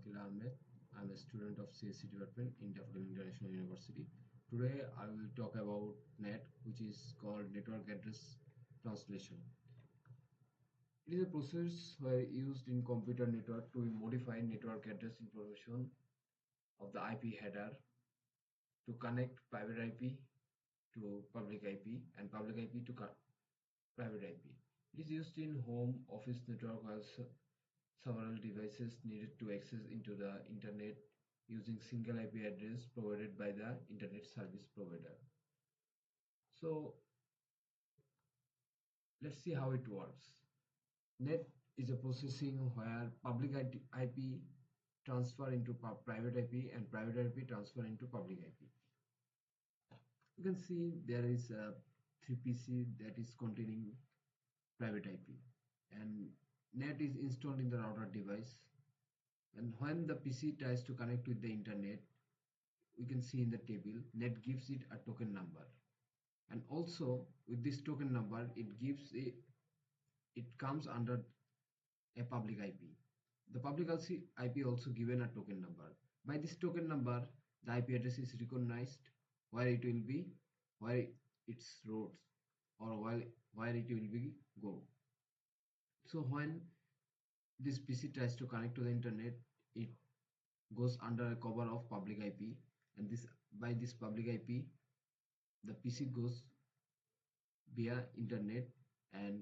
Wakil Ahmed. I'm a student of CSC department in Daffodil International University. Today I will talk about NAT, which is called Network Address Translation. It is a process used in computer network to modify network address information of the IP header to connect private IP to public IP and public IP to private IP. It is used in home office network while several devices needed to access into the internet using single IP address provided by the internet service provider. So let's see how it works. NAT is a processing where public IP transfer into private IP and private IP transfer into public IP. You can see there is a 3PC that is containing private IP, and NAT is installed in the router device. And when the PC tries to connect with the internet, we can see in the table NAT gives it a token number, and also with this token number it comes under a public IP. The public IP also given a token number. By this token number, the IP address is recognized where it will be, where its routes, or where it will be go. So when this PC tries to connect to the internet, it goes under a cover of public IP, and by this public IP, the PC goes via internet and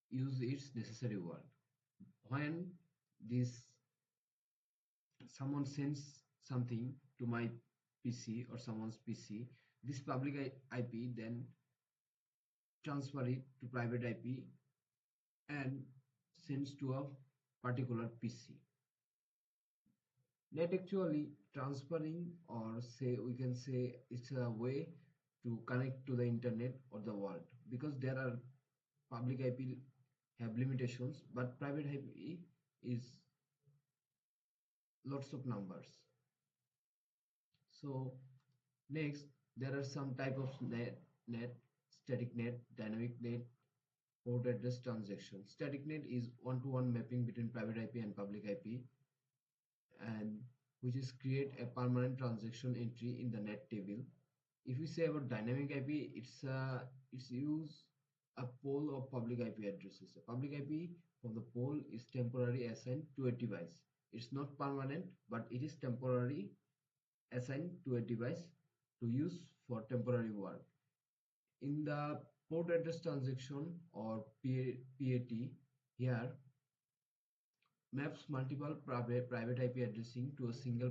use its necessary word. When this someone sends something to my PC or someone's PC, this public IP then transfer it to private IP and sends to a particular PC. NAT actually transferring, or say we can say it's a way to connect to the internet or the world, because there are public IP have limitations, but private IP is lots of numbers. So next, there are some type of NAT, static NAT, dynamic NAT, port address transaction. Static NAT is one-to-one mapping between private IP and public IP, and which is create a permanent transaction entry in the NAT table. If we say about dynamic IP, it's use a pool of public IP addresses. A public IP from the pool is temporarily assigned to a device. It's not permanent, but it is temporarily assigned to a device to use for temporary work. In the port address transaction or PAT, here maps multiple private IP addressing to a single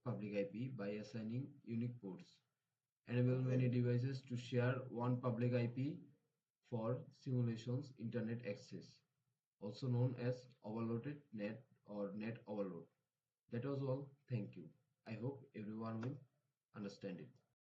public IP by assigning unique ports. Enable many devices to share one public IP for simulations internet access, also known as overloaded NAT or NAT overload. That was all.